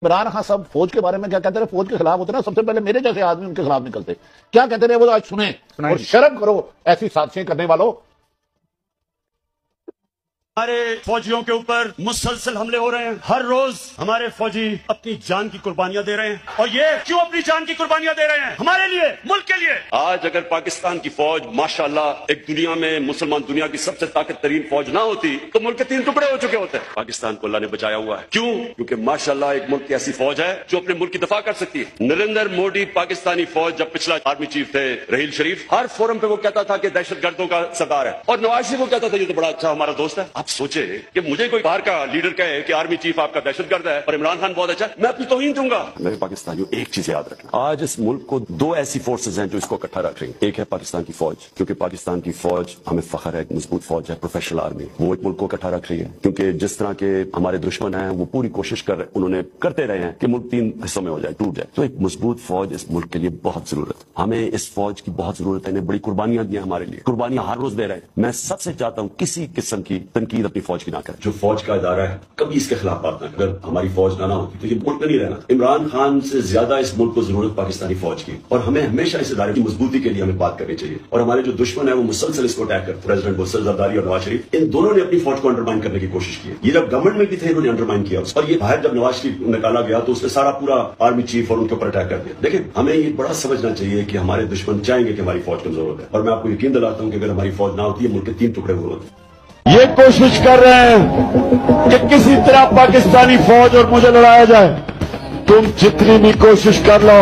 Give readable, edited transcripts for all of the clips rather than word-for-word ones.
عمران خان صاحب فوج کے بارے میں کیا کہتے رہے؟ فوج کے خلاف ہوتے نا، سب سے پہلے میرے جیسے آدمی ان کے خلاف نکلتے. کیا کہتے رہے وہ آج سنیں اور شرم کرو ایسی سازشیں کرنے والوں. ہمارے فوجیوں کے اوپر مسلسل حملے ہو رہے ہیں. ہر روز ہمارے فوجی اپنی جان کی قربانیاں دے رہے ہیں. اور یہ کیوں اپنی جان کی قربانیاں دے رہے ہیں؟ ہمارے لیے، ملک کے لیے. آج اگر پاکستان کی فوج ماشاءاللہ ایک دنیا میں مسلمان دنیا کی سب سے طاقت ترین فوج نہ ہوتی تو ملک کے 3 ٹکڑے ہو چکے ہوتے. پاکستان کو اللہ نے بچایا ہوا ہے. کیوں؟ کیونکہ ماشاءاللہ ایک ملک کی ایسی فوج ہے جو اپنے ملک کی دفاع کر سکتی ہے. نریندر مودی پاکستانی فوج جب پچھلا آرمی چیف تھے رحیل شریف، ہر فورم پہ وہ کہتا تھا کہ دہشت گردوں کا سردار ہے، اور نواز شریف وہ کہتا تھا یہ تو بڑا اچھا ہمارا دوست ہے. آپ سوچے کہ مجھے کوئی باہر کا لیڈر کہے کہ آرمی چیف آپ کا دہشت گرد ہے اور عمران خان بہت اچھا ہے، میں اپنی توہین دوں گا. میرے پاکستانیوں ایک چیز یاد رکھیں، آج اس ملک کو 2 ایسی فورسز ہیں جو اس کو اکٹھا رکھ رہی ہیں. ایک ہے پاکستان کی فوج، کیونکہ پاکستان کی فوج ہمیں فخر ہے، ایک مضبوط فوج ہے، پروفیشنل آرمی. وہ ایک ملک کو اکٹھا رکھ رہی ہے کیونکہ جس طرح کے ہمارے دشمن ہیں وہ پوری کوشش انہوں نے کرتے رہے ہیں کہ ملک 3 حصوں میں ہو جائے، ٹوٹ جائے. تو ایک مضبوط فوج اس ملک کے لیے بہت ضرورت ہے. ہمیں اس فوج کی بہت ضرورت ہے. انہیں بڑی قربانیاں دی ہیں ہمارے لیے، قربانیاں ہر روز دے رہے ہیں. میں سب سے چاہتا ہوں کسی قسم کی تنقید اپنی فوج کی نہ کریں. جو فوج کا ادارہ ہے کبھی اس کے خلاف بات نہ. اگر ہماری فوج نہ ہوتی تو یہ ملک نہیں رہنا. عمران خان سے زیادہ اس ملک کو ضرورت پاکستانی فوج کی، اور ہمیں ہمیشہ اس ادارے کی مضبوطی کے لیے ہمیں بات کرنی چاہیے. اور ہمارے جو دشمن ہیں وہ مسلسل اس کو اٹیک کرتے. پریزیڈنٹ بلسل زرداری اور نواز شریف، ان دونوں نے اپنی فوج کو انڈرمائن کرنے کی کوشش کی. یہ جب گورنمنٹ میں بھی تھے انہوں نے انڈرمائن کیا، اور یہ باہر جب نواز شریف نکالا گیا تو اس نے سارا پورا آرمی چیف اور ان کے اوپر اٹیک کر دیا. دیکھیں ہمیں یہ بڑا سمجھنا چاہیے کہ ہمارے دشمن چاہیں گے کہ ہماری فوج کمزور ہو جائے، اور میں آپ کو یقین دلاتا ہوں کہ اگر ہماری فوج نہ ہوتی ہے ملک کے 3 ٹکڑے ہوئے ہوتے. یہ کوشش کر رہے ہیں کہ کسی طرح پاکستانی فوج اور مجھے لڑایا جائے. تم جتنی بھی کوشش کر لو،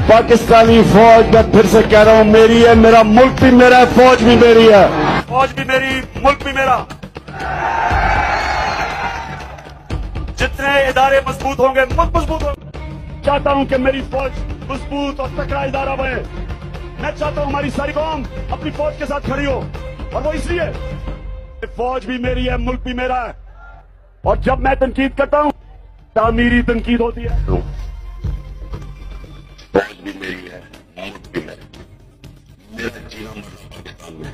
پاکستانی فوج میں پھر سے کہہ رہا ہوں میری ہے، میرا ملک بھی میرا ہے، فوج بھی میری ہے. فوج بھی میری، ملک بھی میرا. جتنے ادارے مضبوط ہوں گے ملک مضبوط ہوگا. چاہتا ہوں کہ میری فوج مضبوط اور تکڑا ادارہ بنے. میں چاہتا ہوں ہماری ساری قوم اپنی فوج کے ساتھ کھڑی ہو، اور وہ اس لیے فوج بھی میری ہے، ملک بھی میرا ہے. اور جب میں تنقید کرتا ہوں تعمیری تنقید ہوتی ہے. فوج بھی میری ہے، ملک بھی میرا. میرا جینا مرنا پاکستان میں.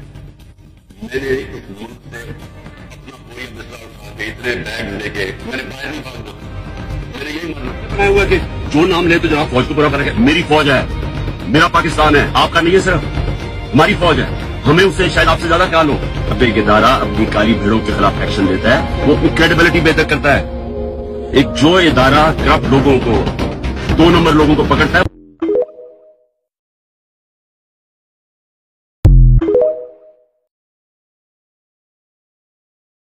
میرے ملک سے اپنا پوری مسئلہ اٹھا کے اتنے بیگ لے کے میں نے باہر نہیں بھاگنا. میرے یہی مرنا ہوا کہ جو نام لے تو جناب فوج کو پورا کرے. میری فوج ہے، میرا پاکستان ہے، آپ کا نہیں ہے، صرف ہماری فوج ہے. ہمیں اس سے شاید آپ سے زیادہ خیال ہو. اب ایک ادارہ اپنی کالی بھیڑوں کے خلاف ایکشن لیتا ہے، وہ اپنی کریڈیبلٹی بہتر کرتا ہے. ایک جو ادارہ کرپٹ لوگوں کو، 2 نمبر لوگوں کو پکڑتا ہے